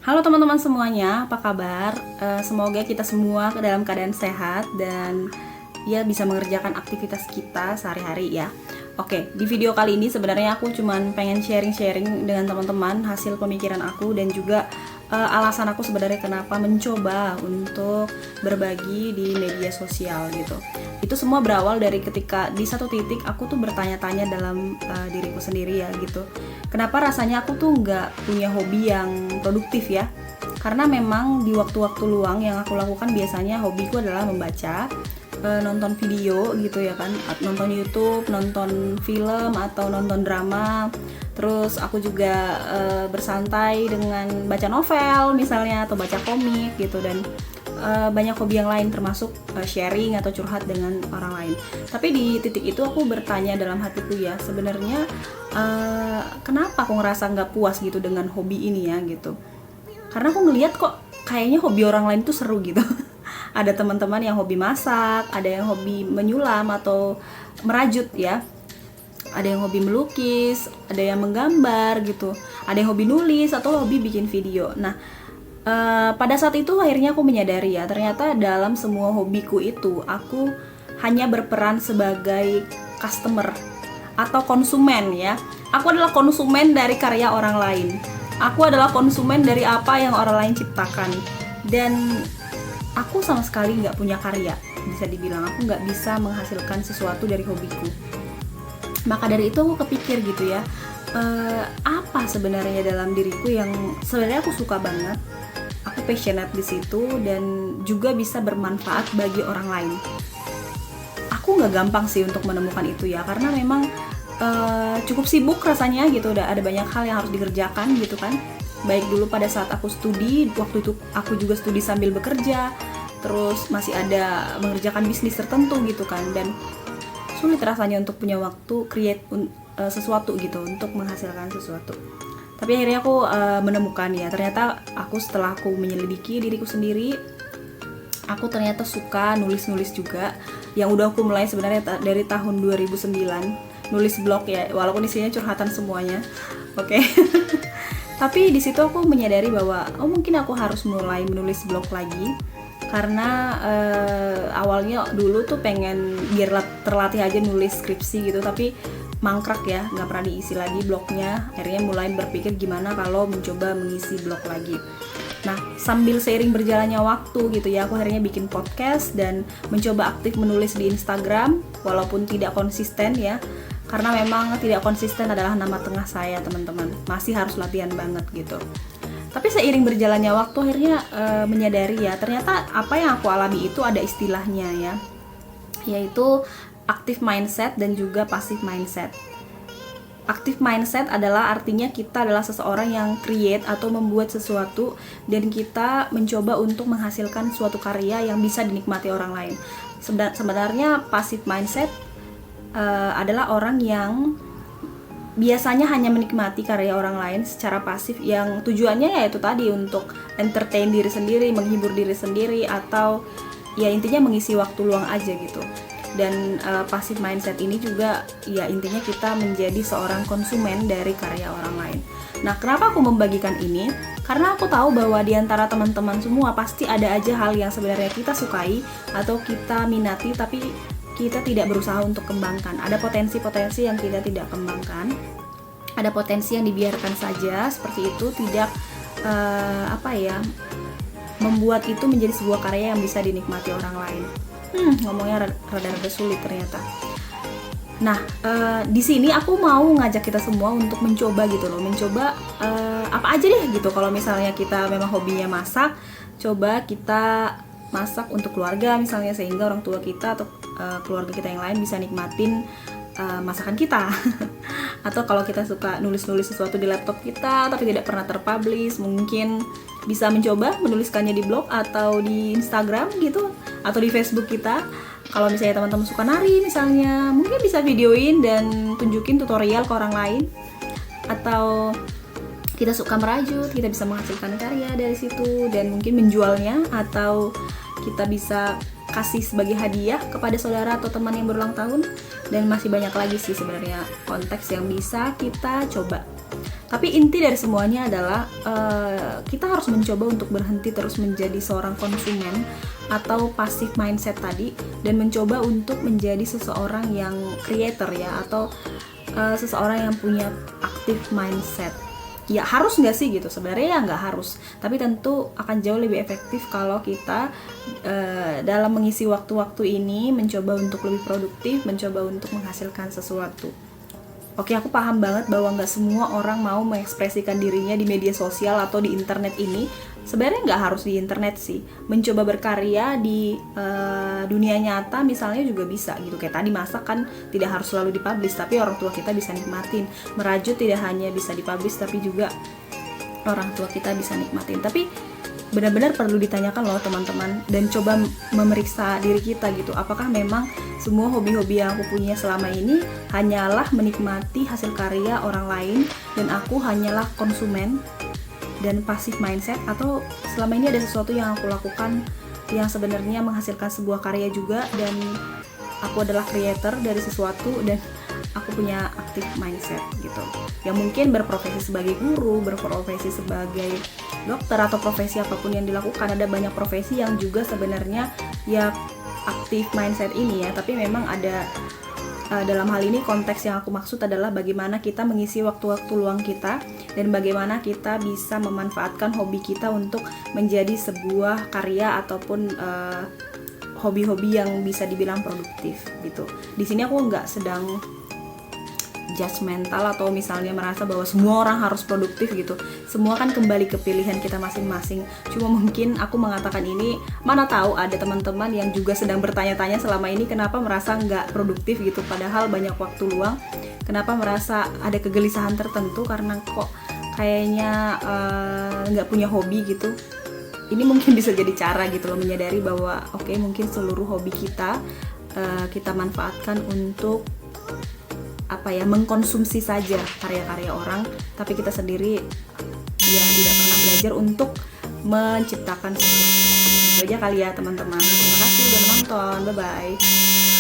Halo teman-teman semuanya, apa kabar? Semoga kita semua dalam keadaan sehat dan ya bisa mengerjakan aktivitas kita sehari-hari ya. Oke, di video kali ini sebenarnya aku cuman pengen sharing-sharing dengan teman-teman hasil pemikiran aku dan juga alasan aku sebenarnya kenapa mencoba untuk berbagi di media sosial gitu. Itu semua berawal dari ketika di satu titik aku tuh bertanya-tanya dalam diriku sendiri ya gitu. Kenapa rasanya aku tuh nggak punya hobi yang produktif ya? Karena memang di waktu-waktu luang yang aku lakukan biasanya hobiku adalah membaca, nonton video gitu ya kan, nonton YouTube, nonton film atau nonton drama. Terus aku juga bersantai dengan baca novel misalnya atau baca komik gitu dan banyak hobi yang lain termasuk sharing atau curhat dengan orang lain. Tapi di titik itu aku bertanya dalam hatiku ya, sebenarnya kenapa aku ngerasa nggak puas gitu dengan hobi ini ya gitu. Karena aku ngelihat kok kayaknya hobi orang lain tuh seru gitu. Ada teman-teman yang hobi masak, ada yang hobi menyulam atau merajut ya. Ada yang hobi melukis, ada yang menggambar gitu. Ada yang hobi nulis atau hobi bikin video. Nah, pada saat itu akhirnya aku menyadari ya, ternyata dalam semua hobiku itu aku hanya berperan sebagai customer atau konsumen ya. Aku adalah konsumen dari karya orang lain. Aku adalah konsumen dari apa yang orang lain ciptakan. Dan aku sama sekali nggak punya karya. Bisa dibilang aku nggak bisa menghasilkan sesuatu dari hobiku. Maka dari itu aku kepikir gitu ya, apa sebenarnya dalam diriku yang sebenarnya aku suka banget, aku passionate di situ dan juga bisa bermanfaat bagi orang lain. Aku nggak gampang sih untuk menemukan itu ya, karena memang cukup sibuk rasanya gitu, udah ada banyak hal yang harus dikerjakan gitu kan. Baik dulu pada saat aku studi, waktu itu aku juga studi sambil bekerja, terus masih ada mengerjakan bisnis tertentu gitu kan, dan sulit rasanya untuk punya waktu create sesuatu gitu, untuk menghasilkan sesuatu. Tapi akhirnya aku menemukan ya, ternyata setelah aku menyelidiki diriku sendiri, aku ternyata suka nulis-nulis juga, yang udah aku mulai sebenarnya dari tahun 2009, nulis blog ya, walaupun isinya curhatan semuanya. Oke. Tapi di situ aku menyadari bahwa mungkin aku harus mulai menulis blog lagi, karena awalnya dulu tuh pengen biar terlatih aja nulis skripsi gitu, tapi mangkrak ya, nggak pernah diisi lagi blognya. Akhirnya mulai berpikir gimana kalau mencoba mengisi blog lagi. Nah, sambil seiring berjalannya waktu gitu ya, aku akhirnya bikin podcast dan mencoba aktif menulis di Instagram, walaupun tidak konsisten ya, karena memang tidak konsisten adalah nama tengah saya teman-teman, masih harus latihan banget gitu. Tapi seiring berjalannya waktu akhirnya menyadari ya, ternyata apa yang aku alami itu ada istilahnya ya, yaitu active mindset dan juga passive mindset. Active mindset adalah artinya kita adalah seseorang yang create atau membuat sesuatu dan kita mencoba untuk menghasilkan suatu karya yang bisa dinikmati orang lain. Sebenarnya passive mindset adalah orang yang biasanya hanya menikmati karya orang lain secara pasif, yang tujuannya yaitu tadi untuk entertain diri sendiri, menghibur diri sendiri, atau ya intinya mengisi waktu luang aja gitu. Dan passive mindset ini juga ya intinya kita menjadi seorang konsumen dari karya orang lain. Nah, kenapa aku membagikan ini? Karena aku tahu bahwa di antara teman-teman semua pasti ada aja hal yang sebenarnya kita sukai atau kita minati tapi kita tidak berusaha untuk kembangkan. Ada potensi-potensi yang kita tidak kembangkan. Ada potensi yang dibiarkan saja seperti itu, tidak membuat itu menjadi sebuah karya yang bisa dinikmati orang lain. Ngomongnya rada-rada sulit ternyata. Nah, di sini aku mau ngajak kita semua untuk mencoba gitu loh, mencoba apa aja deh gitu. Kalau misalnya kita memang hobinya masak, coba kita masak untuk keluarga misalnya, sehingga orang tua kita atau keluarga kita yang lain bisa nikmatin masakan kita. Atau kalau kita suka nulis-nulis sesuatu di laptop kita tapi tidak pernah terpublish, mungkin bisa mencoba menuliskannya di blog atau di Instagram gitu, atau di Facebook kita. Kalau misalnya teman-teman suka nari misalnya, mungkin bisa videoin dan tunjukin tutorial ke orang lain. Atau kita suka merajut, kita bisa menghasilkan karya dari situ dan mungkin menjualnya, atau kita bisa kasih sebagai hadiah kepada saudara atau teman yang berulang tahun. Dan masih banyak lagi sih sebenarnya konteks yang bisa kita coba. Tapi inti dari semuanya adalah kita harus mencoba untuk berhenti terus menjadi seorang konsumen atau passive mindset tadi, dan mencoba untuk menjadi seseorang yang creator ya, atau seseorang yang punya active mindset. Ya harus nggak sih gitu? Sebenarnya ya nggak harus, tapi tentu akan jauh lebih efektif kalau kita dalam mengisi waktu-waktu ini mencoba untuk lebih produktif, mencoba untuk menghasilkan sesuatu. Oke, aku paham banget bahwa nggak semua orang mau mengekspresikan dirinya di media sosial atau di internet ini. Sebenarnya nggak harus di internet sih. Mencoba berkarya di dunia nyata misalnya juga bisa gitu. Kayak tadi masak kan tidak harus selalu dipublish, tapi orang tua kita bisa nikmatin. Merajut tidak hanya bisa dipublish, tapi juga orang tua kita bisa nikmatin. Tapi benar-benar perlu ditanyakan loh teman-teman, dan coba memeriksa diri kita gitu, apakah memang semua hobi-hobi yang aku punya selama ini hanyalah menikmati hasil karya orang lain dan aku hanyalah konsumen dan passive mindset, atau selama ini ada sesuatu yang aku lakukan yang sebenarnya menghasilkan sebuah karya juga, dan aku adalah creator dari sesuatu, dan aku punya active mindset gitu. Yang mungkin berprofesi sebagai guru, berprofesi sebagai dokter, atau profesi apapun yang dilakukan. Ada banyak profesi yang juga sebenarnya ya active mindset ini ya, tapi memang ada dalam hal ini konteks yang aku maksud adalah bagaimana kita mengisi waktu-waktu luang kita, dan bagaimana kita bisa memanfaatkan hobi kita untuk menjadi sebuah karya ataupun hobi-hobi yang bisa dibilang produktif gitu. Di sini aku nggak sedang judgmental atau misalnya merasa bahwa semua orang harus produktif gitu. Semua kan kembali ke pilihan kita masing-masing. Cuma mungkin aku mengatakan ini, mana tahu ada teman-teman yang juga sedang bertanya-tanya selama ini kenapa merasa nggak produktif gitu, padahal banyak waktu luang. Kenapa merasa ada kegelisahan tertentu karena kok kayaknya nggak punya hobi gitu. Ini mungkin bisa jadi cara gitu loh, menyadari bahwa oke, mungkin seluruh hobi kita kita manfaatkan untuk mengkonsumsi saja karya-karya orang, tapi kita sendiri ya tidak pernah belajar untuk menciptakan sesuatu. Itu aja kali ya teman-teman. Terima kasih udah menonton. Bye bye.